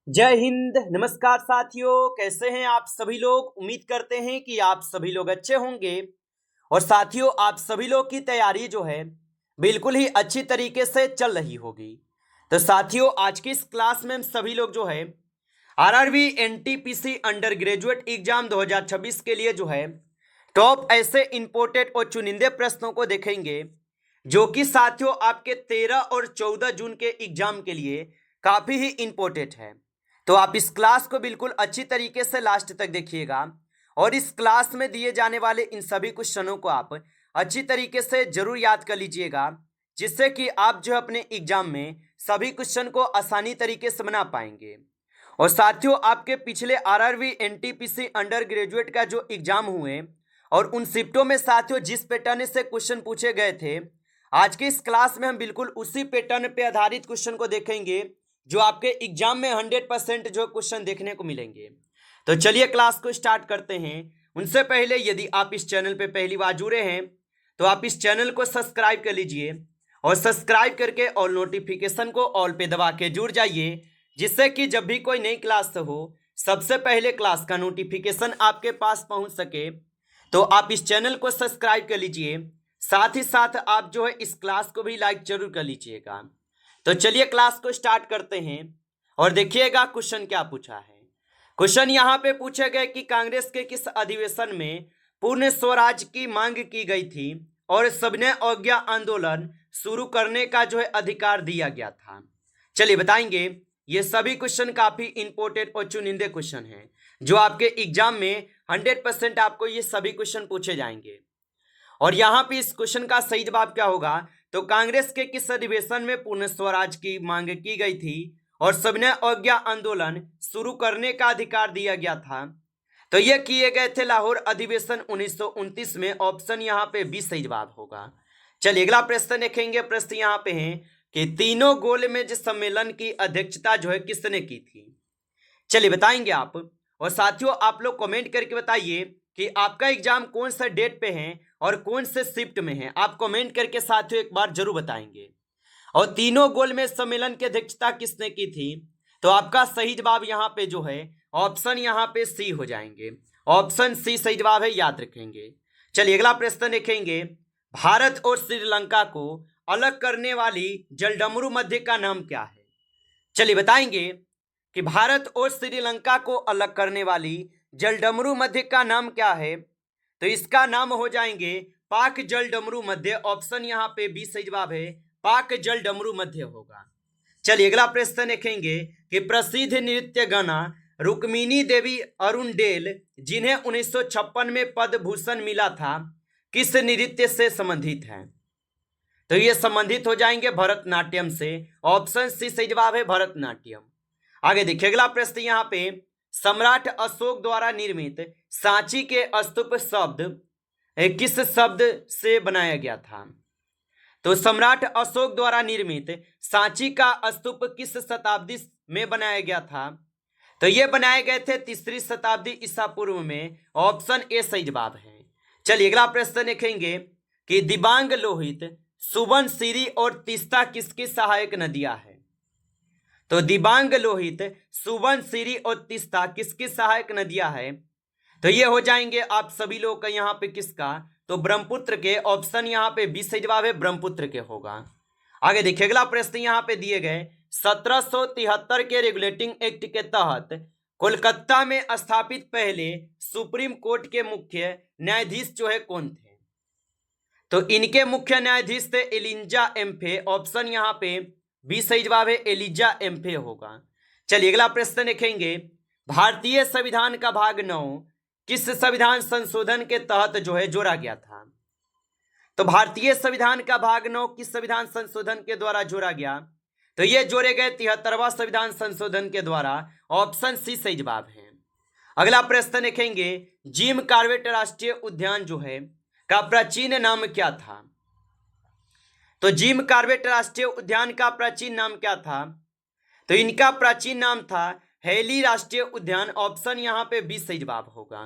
जय हिंद। नमस्कार साथियों, कैसे हैं आप सभी लोग। उम्मीद करते हैं कि आप सभी लोग अच्छे होंगे। और साथियों, आप सभी लोग की तैयारी जो है बिल्कुल ही अच्छी तरीके से चल रही होगी। तो साथियों, आज की इस क्लास में हम सभी लोग जो है RRB NTPC under graduate exam 2026 के लिए जो है टॉप ऐसे इंपोर्टेड और चुनिंदे प्रश्नों को देखेंगे, जो कि साथियों आपके 13 और 14 जून के एग्जाम के लिए काफी ही इंपॉर्टेंट है। तो आप इस क्लास को बिल्कुल अच्छी तरीके से लास्ट तक देखिएगा और इस क्लास में दिए जाने वाले इन सभी क्वेश्चनों को आप अच्छी तरीके से जरूर याद कर लीजिएगा, जिससे कि आप जो अपने एग्जाम में सभी क्वेश्चन को आसानी तरीके से बना पाएंगे। और साथियों, आपके पिछले आरआरबी एनटीपीसी अंडर ग्रेजुएट का जो एग्जाम हुए और उन शिफ्टों में साथियों जिस पैटर्न से क्वेश्चन पूछे गए थे, आज के इस क्लास में हम बिल्कुल उसी पैटर्न पे आधारित क्वेश्चन को देखेंगे, जो आपके एग्जाम में 100% जो क्वेश्चन देखने को मिलेंगे। तो चलिए क्लास को स्टार्ट करते हैं। उनसे पहले यदि आप इस चैनल पे पहली बार जुड़े हैं तो आप इस चैनल को सब्सक्राइब कर लीजिए और सब्सक्राइब करके ऑल नोटिफिकेशन को ऑल पे दबा के जुड़ जाइए, जिससे कि जब भी कोई नई क्लास हो सबसे पहले क्लास का नोटिफिकेशन आपके पास पहुंच सके। तो आप इस चैनल को सब्सक्राइब कर लीजिए, साथ ही साथ आप जो है इस क्लास को भी लाइक जरूर कर लीजिएगा। तो चलिए क्लास को स्टार्ट करते हैं और देखिएगा क्वेश्चन क्या पूछा है। क्वेश्चन यहाँ पे पूछे गए कि कांग्रेस के किस अधिवेशन में पूर्ण स्वराज की मांग की गई थी और सबने अवज्ञा आंदोलन शुरू करने का जो है अधिकार दिया गया था। चलिए बताएंगे। ये सभी क्वेश्चन काफी इंपॉर्टेंट और चुनिंदे क्वेश्चन हैं, जो आपके एग्जाम में 100% आपको ये सभी क्वेश्चन पूछे जाएंगे। और यहाँ पे इस क्वेश्चन का सही जवाब क्या होगा, तो कांग्रेस के किस अधिवेशन में पूर्ण स्वराज की मांग की गई थी और सबने अवज्ञा आंदोलन शुरू करने का अधिकार दिया गया था। तो ये किए गए थे लाहौर अधिवेशन 1929 में। ऑप्शन यहाँ पे बी सही जवाब होगा। चलिए अगला प्रश्न देखेंगे। प्रश्न यहाँ पे है कि तीनों गोलमेज सम्मेलन की अध्यक्षता जो है किसने की थी। चलिए बताएंगे आप। और साथियों, आप लोग कमेंट करके बताइए कि आपका एग्जाम कौन सा डेट पे है और कौन से शिफ्ट में है। आप कमेंट करके साथियों एक बार जरूर बताएंगे। और तीनों गोलमेज सम्मेलन की अध्यक्षता किसने की थी, तो आपका सही जवाब यहाँ पे जो है ऑप्शन यहाँ पे सी हो जाएंगे। ऑप्शन सी सही जवाब है, याद रखेंगे। चलिए अगला प्रश्न देखेंगे। भारत और श्रीलंका को अलग करने वाली जलडमरू मध्य का नाम क्या है। चलिए बताएंगे कि भारत और श्रीलंका को अलग करने वाली जलडमरू मध्य का नाम क्या है। तो इसका नाम हो जाएंगे पाक जलडमरू मध्य। ऑप्शन यहाँ पे बी सही जवाब है, पाक जलडमरू मध्य होगा। चलिए अगला प्रश्न देखेंगे कि प्रसिद्ध नृत्य गाना रुक्मिणी देवी अरुणडेल, जिन्हें 1956 में पद्म भूषण मिला था, किस नृत्य से संबंधित है। तो ये संबंधित हो जाएंगे भरतनाट्यम से। ऑप्शन सी सही जवाब है, भरतनाट्यम। आगे देखिए अगला प्रश्न यहाँ पे, सम्राट अशोक द्वारा निर्मित सांची के स्तूप शब्द किस शब्द से बनाया गया था। तो सम्राट अशोक द्वारा निर्मित सांची का स्तूप किस शताब्दी में बनाया गया था। तो ये बनाए गए थे 3री शताब्दी ईसा पूर्व में। ऑप्शन ए सही जवाब है। चलिए अगला प्रश्न देखेंगे कि दिबांग लोहित, सुबनसिरी और तीस्ता किसकी सहायक नदियां हैं। तो दिबांग लोहित, सुबनसिरी और तीस्ता किसकी सहायक नदियां हैं। तो ये हो जाएंगे आप सभी लोग का यहाँ पे किसका, तो ब्रह्मपुत्र के। ऑप्शन यहाँ पे बी सही जवाब है, ब्रह्मपुत्र के होगा। आगे देखिए अगला प्रश्न यहाँ पे दिए गए 1773 के रेगुलेटिंग एक्ट के तहत कोलकाता में स्थापित पहले सुप्रीम कोर्ट के मुख्य न्यायाधीश जो है कौन थे। तो इनके मुख्य न्यायाधीश थे एलिजा एम्फे। ऑप्शन यहाँ पे बी सही जवाब है, एलिजा एम्फे होगा। चलिए अगला प्रश्न देखेंगे। भारतीय संविधान का भाग 9 किस संविधान संशोधन के तहत जो है जोड़ा गया था। तो भारतीय संविधान का भाग 9 किस संविधान संशोधन के द्वारा जोड़ा गया। तो ये जोड़े गए 73वां संविधान संशोधन के द्वारा। ऑप्शन सी सही जवाब है। अगला प्रश्न देखेंगे। जिम कॉर्बेट राष्ट्रीय उद्यान जो है का प्राचीन नाम क्या था। तो जिम कॉर्बेट राष्ट्रीय उद्यान का प्राचीन नाम क्या था। तो इनका प्राचीन नाम था हेली राष्ट्रीय उद्यान। ऑप्शन यहाँ पे बी सही जवाब होगा।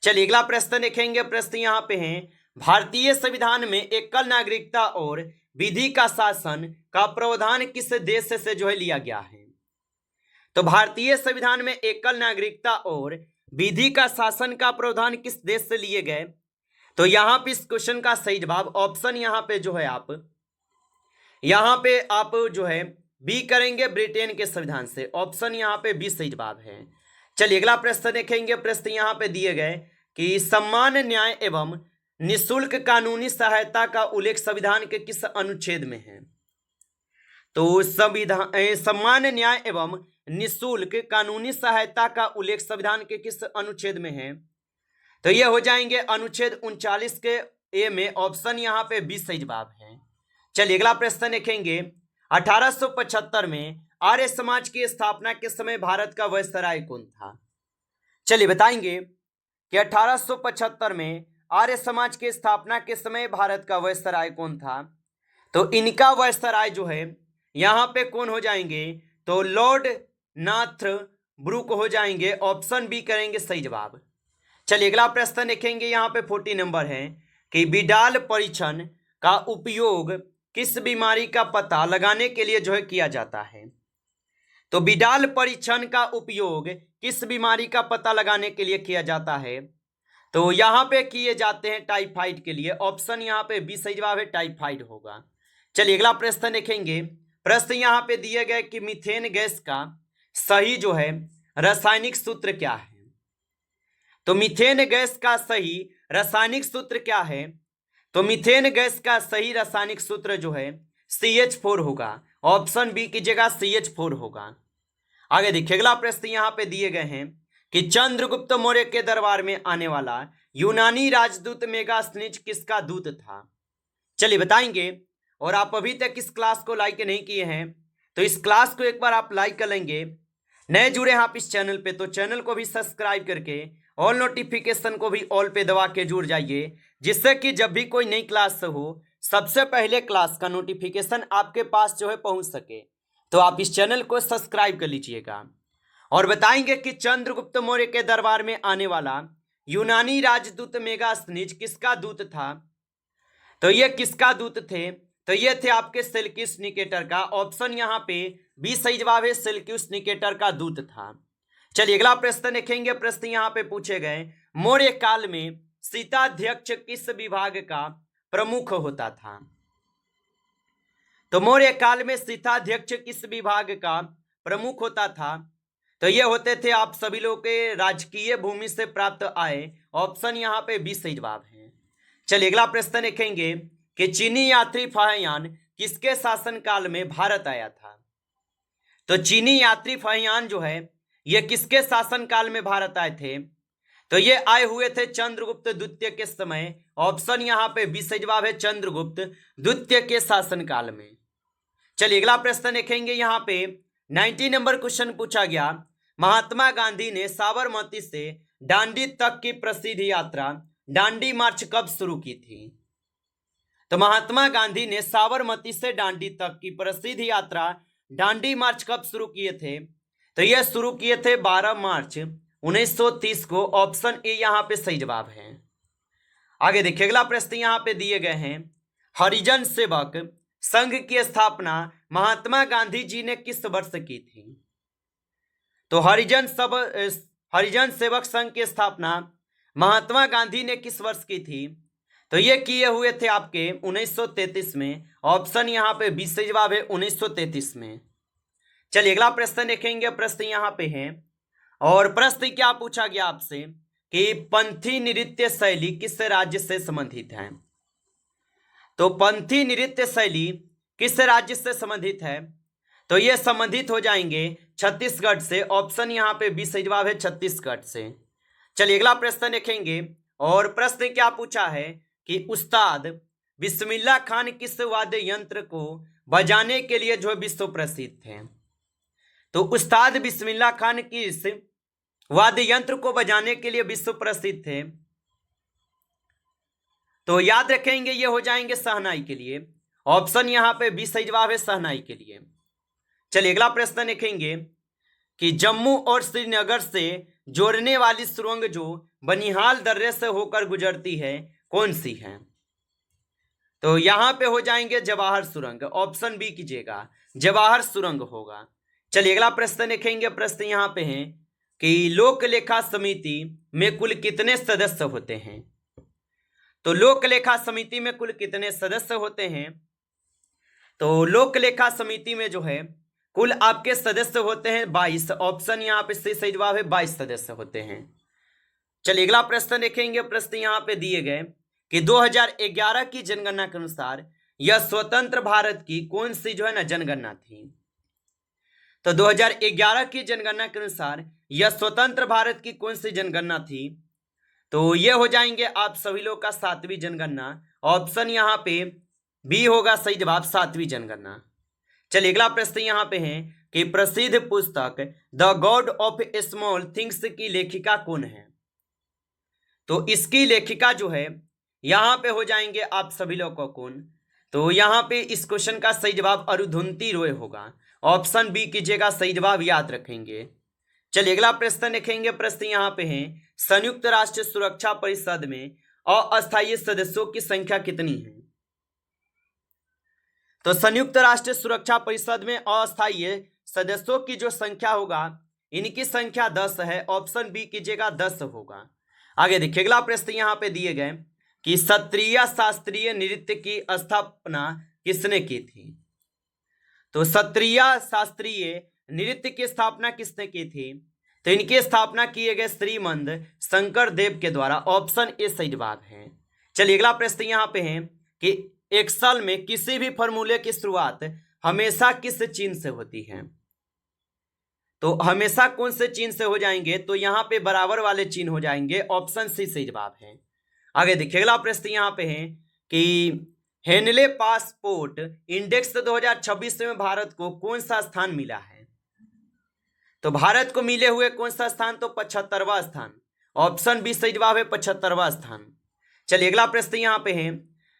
चलिए अगला प्रश्न देखेंगे। प्रश्न यहाँ पे है, भारतीय संविधान में एकल नागरिकता और विधि का शासन का प्रावधान किस देश से जो है लिया गया है। तो भारतीय संविधान में एकल नागरिकता और विधि का शासन का प्रावधान किस देश से लिए गए? तो यहां पे इस क्वेश्चन का सही जवाब ऑप्शन यहां पे जो है आप जो है बी करेंगे, ब्रिटेन के संविधान से। ऑप्शन यहां पे बी सही जवाब है। चलिए अगला प्रश्न देखेंगे। प्रश्न यहां पे दिए गए कि सम्मान, न्याय एवं निःशुल्क कानूनी सहायता का उल्लेख संविधान के किस अनुच्छेद में है? तो सम्मान, न्याय एवं निःशुल्क कानूनी सहायता का उल्लेख संविधान के किस अनुच्छेद में है? तो ये हो जाएंगे अनुच्छेद 39 के ए में। ऑप्शन यहाँ पे 20 सही जवाब है। चलिए अगला प्रश्न देखेंगे। 1875 में आर्य समाज की स्थापना के समय भारत का वायसराय कौन था? चलिए बताएंगे कि 1875 में आर्य समाज की स्थापना के समय भारत का वायसराय कौन था? तो इनका वायसराय जो है यहाँ पे कौन हो जाएंगे? तो लॉर्ड नाथ्र ब्रूक हो जाएंगे। ऑप्शन बी करेंगे सही जवाब। चलिए अगला प्रश्न देखेंगे। यहाँ पे 40 नंबर है कि विडाल परीक्षण का उपयोग किस बीमारी का पता लगाने के लिए जो है किया जाता है? तो विडाल परीक्षण का उपयोग किस बीमारी का पता लगाने के लिए किया जाता है? तो यहाँ पे किए जाते हैं टाइफाइड के लिए। ऑप्शन यहाँ पे बी सही जवाब है, टाइफाइड होगा। चलिए अगला प्रश्न देखेंगे। प्रश्न यहाँ पे दिए गए कि मीथेन गैस का सही जो है रासायनिक सूत्र क्या है? तो मीथेन गैस का सही रासायनिक सूत्र क्या है? तो मीथेन गैस का सही रासायनिक सूत्र जो है CH4 होगा। ऑप्शन बी कीजिएगा, CH4 होगा। आगे देखिए अगला प्रश्न यहाँ पे दिए गए हैं कि चंद्रगुप्त मौर्य के दरबार में आने वाला यूनानी राजदूत मेगास्थनीज किसका दूत था? चलिए बताएंगे। और आप अभी तक इस क्लास को लाइक नहीं किए हैं तो इस क्लास को एक बार आप लाइक कर लेंगे। नए जुड़े हैं आप इस चैनल पे तो चैनल को भी सब्सक्राइब करके ऑल नोटिफिकेशन को भी ऑल पे दबा के जुड़ जाइए, जिससे कि जब भी कोई नई क्लास हो सबसे पहले क्लास का नोटिफिकेशन आपके पास जो है पहुंच सके। तो आप इस चैनल को सब्सक्राइब कर लीजिएगा। और बताएंगे कि चंद्रगुप्त मौर्य के दरबार में आने वाला यूनानी राजदूत मेगास्थनीज किसका दूत था? तो ये किसका दूत थे? तो ये थे आपके सेल्यूकस निकेटर का। ऑप्शन यहाँ पे बी सही जवाब है, सेल्यूकस निकेटर का दूत था। चलिए अगला प्रश्न देखेंगे। प्रश्न यहाँ पे पूछे गए मौर्य काल में शीताध्यक्ष किस विभाग का प्रमुख होता था? तो मौर्य काल में शीताध्यक्ष किस विभाग का प्रमुख होता था? तो ये होते थे आप सभी लोग के राजकीय भूमि से प्राप्त आय। ऑप्शन यहाँ पे बी सही जवाब है। चलिए अगला प्रश्न देखेंगे कि चीनी यात्री फाहियान किसके शासन काल में भारत आया था? तो चीनी यात्री फाहियान जो है ये किसके शासन काल में भारत आए थे? तो ये आए हुए थे चंद्रगुप्त द्वितीय के समय। ऑप्शन यहाँ पे बी सही जवाब है, चंद्रगुप्त द्वितीय के शासन काल में। चलिए अगला प्रश्न देखेंगे। यहाँ पे 90 नंबर क्वेश्चन पूछा गया, महात्मा गांधी ने साबरमती से दांडी तक की प्रसिद्ध यात्रा दांडी मार्च कब शुरू की थी? तो महात्मा गांधी ने साबरमती से दांडी तक की प्रसिद्ध यात्रा दांडी मार्च कब शुरू किए थे? तो यह शुरू किए थे 12 मार्च 1930 को। ऑप्शन ए यहाँ पे सही जवाब है। आगे देखिए अगला प्रश्न यहाँ पे दिए गए हैं, हरिजन सेवक संघ की स्थापना महात्मा गांधी जी ने किस वर्ष की थी? तो हरिजन सेवक संघ की स्थापना महात्मा गांधी ने किस वर्ष की थी? तो ये किए हुए थे आपके 1933 में। ऑप्शन यहाँ पे बी सही जवाब है, 1933 में। चलिए अगला प्रश्न देखेंगे। प्रश्न यहाँ पे है और प्रश्न क्या पूछा गया आपसे कि पंथी नृत्य शैली किस राज्य से संबंधित है? तो पंथी नृत्य शैली किस राज्य से संबंधित है? तो ये संबंधित हो जाएंगे छत्तीसगढ़ से। ऑप्शन यहाँ पे बी सही जवाब है, छत्तीसगढ़ से। चलिए अगला प्रश्न देखेंगे और प्रश्न क्या पूछा है कि उस्ताद बिस्मिल्लाह खान किस वाद्य यंत्र को बजाने के लिए जो विश्व प्रसिद्ध थे? तो उस्ताद बिस्मिल्लाह खान किस वाद्य यंत्र को बजाने के लिए विश्व प्रसिद्ध थे? तो याद रखेंगे ये हो जाएंगे शहनाई के लिए। ऑप्शन यहाँ पे बी सही जवाब है, शहनाई के लिए। चलिए अगला प्रश्न देखेंगे कि जम्मू और श्रीनगर से जोड़ने वाली सुरंग जो बनिहाल दर्रे से होकर गुजरती है कौन सी है? तो यहाँ पे हो जाएंगे जवाहर सुरंग। ऑप्शन बी कीजिएगा, जवाहर सुरंग होगा। चलिए अगला प्रश्न देखेंगे। प्रश्न यहाँ पे है कि लोक लेखा समिति में कुल कितने सदस्य होते हैं। तो लोक लेखा समिति में कुल कितने सदस्य होते हैं। तो लोक लेखा समिति में जो है कुल आपके सदस्य होते हैं 22। ऑप्शन यहाँ पे सही जवाब है 22 सदस्य होते हैं। चलिए अगला प्रश्न देखेंगे। प्रश्न यहाँ पे दिए गए कि 2011 की जनगणना के अनुसार यह स्वतंत्र भारत की कौन सी जो है ना जनगणना थी। तो 2011 की जनगणना के अनुसार यह स्वतंत्र भारत की कौन सी जनगणना थी। तो ये हो जाएंगे आप सभी लोग का 7वीं जनगणना। ऑप्शन यहाँ पे बी होगा सही जवाब 7वीं जनगणना। चलिए अगला प्रश्न यहाँ पे है कि प्रसिद्ध पुस्तक the God of small things की लेखिका कौन है। तो इसकी लेखिका जो है यहाँ पे हो जाएंगे आप सभी लोग को कौन। तो यहाँ पे इस क्वेश्चन का सही जवाब अरुंधति रॉय होगा। ऑप्शन बी कीजिएगा सही जवाब याद रखेंगे। चलिए अगला प्रश्न देखेंगे। प्रश्न यहाँ पे है संयुक्त राष्ट्र सुरक्षा परिषद में अस्थायी सदस्यों की संख्या कितनी है। तो संयुक्त राष्ट्र सुरक्षा परिषद में अस्थायी सदस्यों की जो संख्या होगा इनकी संख्या 10 है। ऑप्शन बी कीजिएगा 10 होगा। आगे देखिए अगला प्रश्न यहाँ पे दिए गए कि क्षत्रिय शास्त्रीय नृत्य की स्थापना किसने की थी। तो क्षत्रिय शास्त्रीय नृत्य की स्थापना किसने की थी। तो इनकी स्थापना किए गए श्रीमंद शंकर देव के द्वारा। ऑप्शन ए सही जवाब है। चलिए अगला प्रश्न यहाँ पे है कि एक्सेल में किसी भी फॉर्मूले की शुरुआत हमेशा किस चिन्ह से होती है। तो हमेशा कौन से चिन्ह से हो जाएंगे। तो यहाँ पे बराबर वाले चिन्ह हो जाएंगे। ऑप्शन सी सही जवाब है। आगे देखिए अगला प्रश्न यहाँ पे है कि हेनले पासपोर्ट इंडेक्स 2026 में भारत को कौन सा स्थान मिला है। तो भारत को मिले हुए कौन सा स्थान। तो 75वां स्थान। ऑप्शन बी सही जवाब है 75वां स्थान। चलिए अगला प्रश्न यहाँ पे है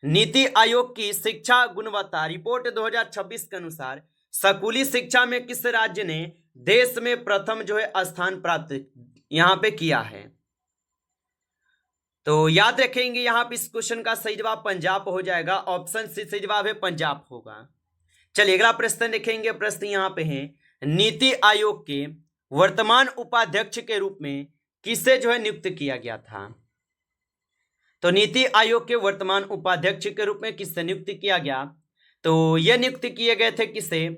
नीति आयोग की शिक्षा गुणवत्ता रिपोर्ट 2026 के अनुसार स्कूली शिक्षा में किस राज्य ने देश में प्रथम जो है स्थान प्राप्त यहाँ पे किया है। तो याद रखेंगे यहाँ पे इस क्वेश्चन का सही जवाब पंजाब हो जाएगा। ऑप्शन सी सही जवाब है पंजाब होगा। चलिए अगला प्रश्न देखेंगे। प्रश्न यहाँ पे है नीति आयोग के वर्तमान उपाध्यक्ष के रूप में किसे जो है नियुक्त किया गया था। तो नीति आयोग के वर्तमान उपाध्यक्ष के रूप में किससे नियुक्त किया गया। तो ये नियुक्त किए गए थे किसे।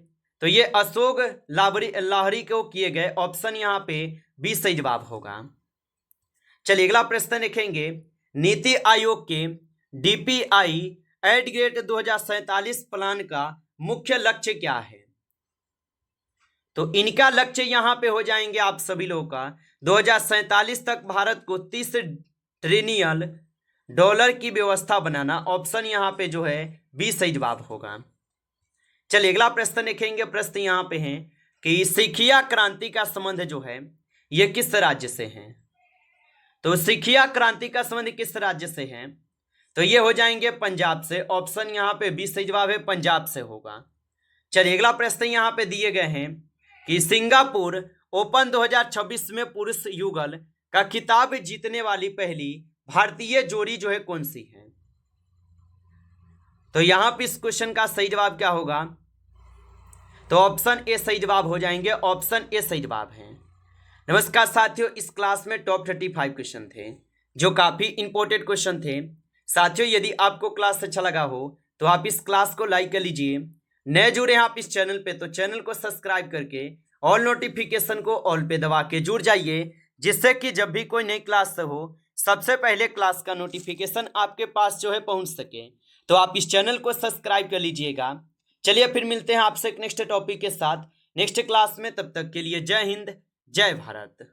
तो ये अशोक लाहरी को किए गए। ऑप्शन यहाँ पे बी सही जवाब होगा। चलिए अगला प्रश्न देखेंगे नीति आयोग के DPI एट 2047 प्लान का मुख्य लक्ष्य क्या है। तो इनका लक्ष्य यहाँ पे हो जाएंगे आप सभी लोगों का 2047 तक भारत को 30 ट्रिलियन डॉलर की व्यवस्था बनाना। ऑप्शन यहाँ पे जो है बी सही जवाब होगा। चलिए अगला प्रश्न देखेंगे। प्रश्न यहाँ पे है कि सिखिया क्रांति का संबंध जो है ये किस राज्य से है। तो सिखिया क्रांति का संबंध किस राज्य से है। तो ये हो जाएंगे पंजाब से। ऑप्शन यहाँ पे बी सही जवाब है पंजाब से होगा। चलिए अगला प्रश्न यहाँ पे दिए गए हैं कि सिंगापुर ओपन 2026 में पुरुष युगल का खिताब जीतने वाली पहली भारतीय जोड़ी जो है कौन सी है। तो यहां पे इस क्वेश्चन का सही जवाब क्या होगा। तो ऑप्शन ए सही जवाब हो जाएंगे। ऑप्शन ए सही जवाब है। नमस्कार साथियों, इस क्लास में टॉप 35 क्वेश्चन थे जो काफी इंपॉर्टेंट क्वेश्चन थे। साथियों यदि आपको क्लास अच्छा लगा हो तो आप इस क्लास को लाइक कर लीजिए। नए जुड़े हैं आप इस चैनल पे तो चैनल को सब्सक्राइब करके ऑल नोटिफिकेशन को ऑल पे दबा के जुड़ जाइए, जिससे कि जब भी कोई नई क्लास हो सबसे पहले क्लास का नोटिफिकेशन आपके पास जो है पहुंच सके। तो आप इस चैनल को सब्सक्राइब कर लीजिएगा। चलिए फिर मिलते हैं आपसे एक नेक्स्ट टॉपिक के साथ नेक्स्ट क्लास में। तब तक के लिए जय हिंद जय भारत।